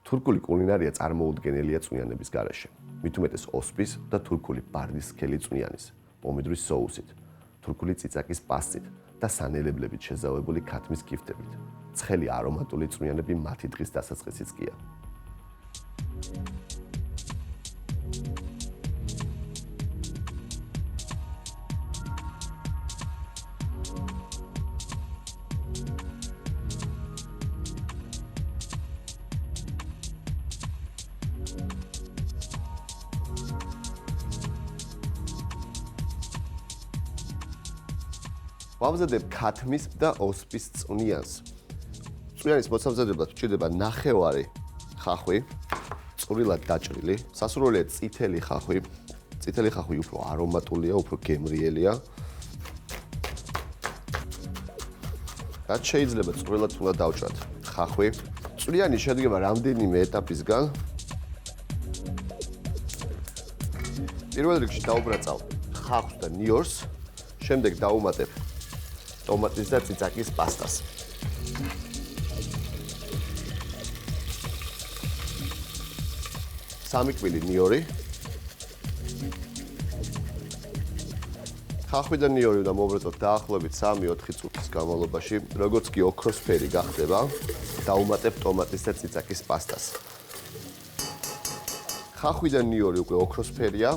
თურქული კულინარია წარმოუდგენელია წვნიანების გარეშე. მით უმეტეს ოსპის და თურქული ბარდის სქელი წვნიანის, პომიდრის соусით, თურქული წიწაკის პასტით და სანელებლებით შეზავებული ქათმის გიფტებით. ცხელი არომატული წვნიანები მათი დღის დასაწყისიც გია. ვამზადებ ქათმის და ოსპის წვნიანს. წვნიანის მოსამზადებლად გვჭირდება ნახევარი ხახვი, წვრილად დაჭრილი, სასურველია წითელი ხახვი. წითელი ხახვი უფრო არომატულია, უფრო გემრიელია. რაც შეიძლება წვრილად უნდა დავჭრათ ხახვი. წვნიანი შედგება რამდენიმე ეტაპისგან. პირველ რიგში დავუბრაწავ ხახვს და ნიორს, შემდეგ დავუმატებ ტომატის და წიწაკის პასტას. სამი კვილი ნიორი. ხახვი და ნიორი უნდა მოვუბრაწოთ დაახლოებით 3-4 წუთის განმავლობაში. როგორც კი ოქროსფერი გახდება, დავუმატებ ტომატის და წიწაკის პასტას. ხახვი და ნიორი უკვე ოქროსფერია,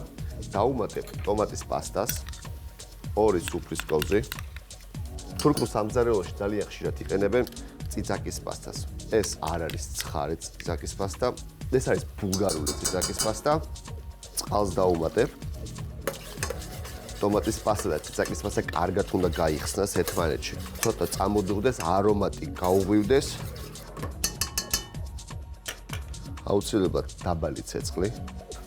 დავუმატებ ტომატის პასტას, 2 სუფრის კოვზი. თურქულ სამზარეულოში ძალიან ხშირად იყენებენ წიწაკის პასტას. ეს არ არის ცხარე წიწაკის პასტა, ეს არის ბულგარული წიწაკის პასტა. წყალს დავუმატებ. ტომატის პასტა და წიწაკის პასტა კარგად უნდა გაიხსნას ერთმანეთში. ცოტა წამოდუღდეს, არომატი გაუღვივდეს. აუცილებლად დაბალი ცეცხლი.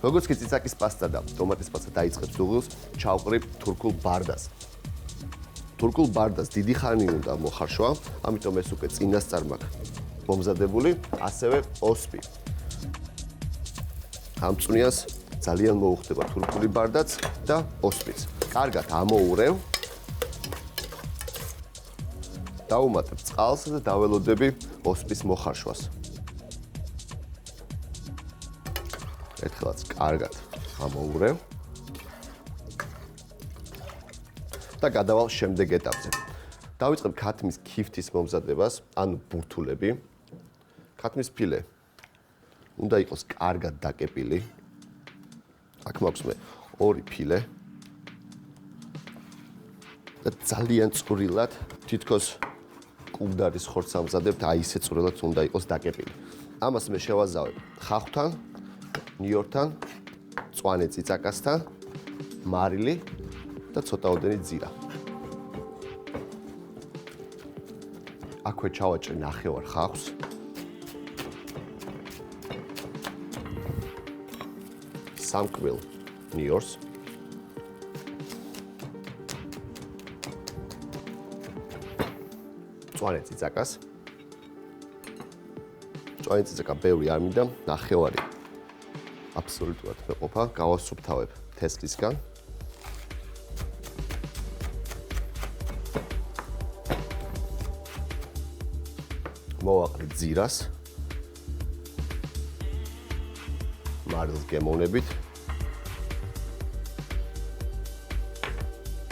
როგორც კი წიწაკის პასტა და ტომატის პასტა დაიწყებს დუღილს, ჩავყრიბ თურქულ ბარდას. თურქულ ბარდას დიდი ხანი უნდა მოხარშვა, ამიტომ ეს უკვე წინასწარ მაქვს მომზადებული, ასევე ოსპი. ამ წვნიანს ძალიან მოუხდება თურქული ბარდაც და ოსპიც. კარგად ამოურევ. დავუმატებ წყალს და დაველოდები ოსპის მოხარშვას. ერთხელაც კარგად ამოურევ. და გადავალ შემდეგ ეტაპზე. დავიწყებ ქათმის ქიფთის მომზადებას, ანუ ბურთულები. ქათმის ფილე უნდა იყოს კარგად დაკეპილი. აქ მაქვს მე 2 ფილე. და ძალიან წვრილად, თითქოს კუბდარის ხორცს ამზადებთ, აი ისე წვრილად უნდა იყოს დაკეპილი. ამას მე შევაზავებ ხახვთან, ნიორთან, მწვანე წიწაკასთან, მარილი და ცოტაოდენი ძირა. აქვე ჩავაჭრე ნახევარ ხახვს. სამკვილ ნიორს. მწვანე წიწაკას. მწვანე წიწაკა ბევრი არ მინდა, ნახევარი აბსოლუტურად მეყოფა, გავასუფთავებ თესლისგან. მოვაყრე ძირას. მარილს გემოვნებით.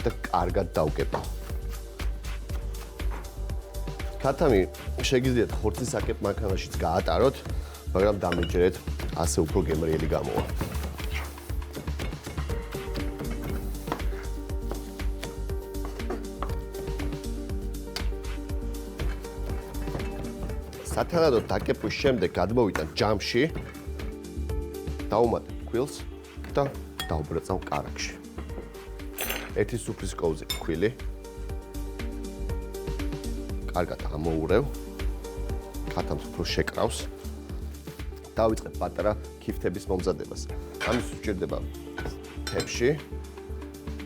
და კარგად დავკეპო. ქათამი შეგიძლიათ ხორცის საკეპ მანქანაშიც გაატაროთ, მაგრამ დამიჯერეთ, ასე უფრო გემრიელი გამოვა. სათანადოდ დაკეპვის შემდეგ გადმოვიტან ჯამში, დავუმატებ ქვილს და დავუბრაწავ კარაქში. 1 სუფრის კოვზი ქვილი. კარგად ამოურევ. ქათამს უფრო შეკრავს. დავიწყებ პატარა ქიფთების მომზადებას. ამის სჭირდება თებში.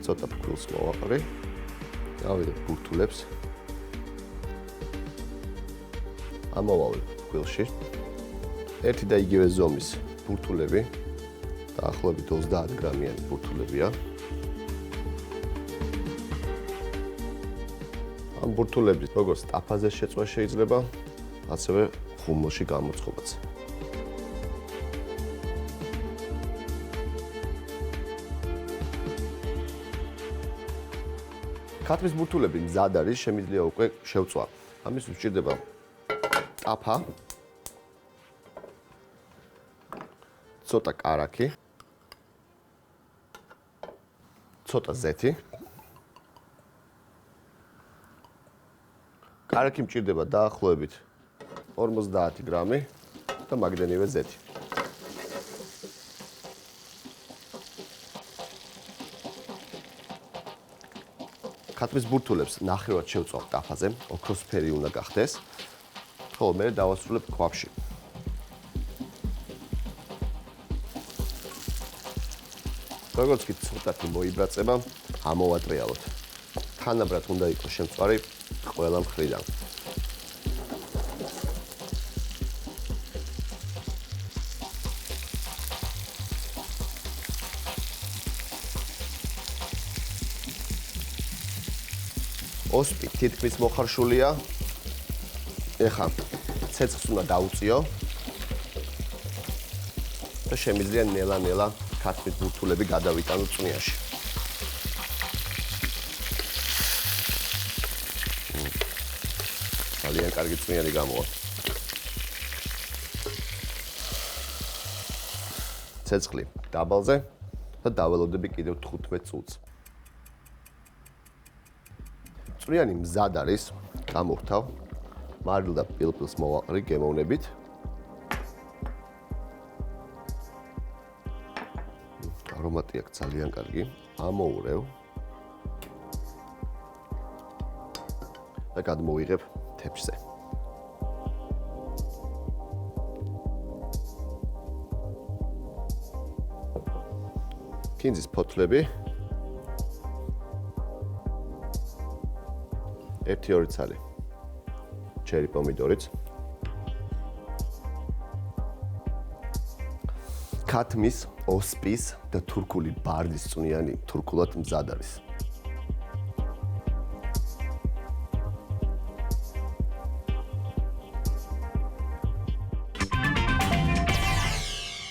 ცოტა ქვილს მოვაყრე. დავიდე ბურთულებს. ამოვავლებ ქვილში. ერთი და იგივე ზომის ბურთულები. დაახლოებით 30 გრამიანი ბურთულებია. ამ ბურთულების როგორც ტაფაზე შეწვა შეიძლება, ასევე ხუმელში გამოცხობაც. ქათმის ბურთულები მზად არის, შემიძლია უკვე შევწვა. ამისთვის გვჭირდება ტაფა, ცოტა კარაქი, ცოტა ზეთი. კარაქი მჭირდება დაახლოებით 50 გრამი და მაგდენივე ზეთი. ქათმის ბურთულებს ნახევრად შევწვალ ტაფაზე, ოქროსფერი უნდა გახდეს. ხოლო მე დავასრულებ ქვაბში. როგორც კი ცოტათი მოიბრაწება, ამოვატრიალოთ. თანაბრად უნდა იყოს შემწვარი ყველა მხრიდან. ოსპი თითქმის მოხარშულია. ეხლა ცეცხლს უნდა დაუწიო და შემიძლია ნელა-ნელა ქათმის ბურთულები გადავიტანო წვნიაში. ძალიან კარგი წვნიანი გამოვა. ცეცხლი დაბალზე და დაველოდები კიდევ 15 წუთს. წვნიანი მზად არის, გამოვთავ. მარილ და პილპილს მოვაყრი გემოვნებით. არომატი აქვს ძალიან კარგი. ამოურევ. და გადმოვიღებ თეფშზე. კინძის ფოთლები. 1-2 ცალი. ჩერი პომიდორიც. ქათმის, ოსპის და თურქული ბარდის წვნიანი თურქულად მზად არის.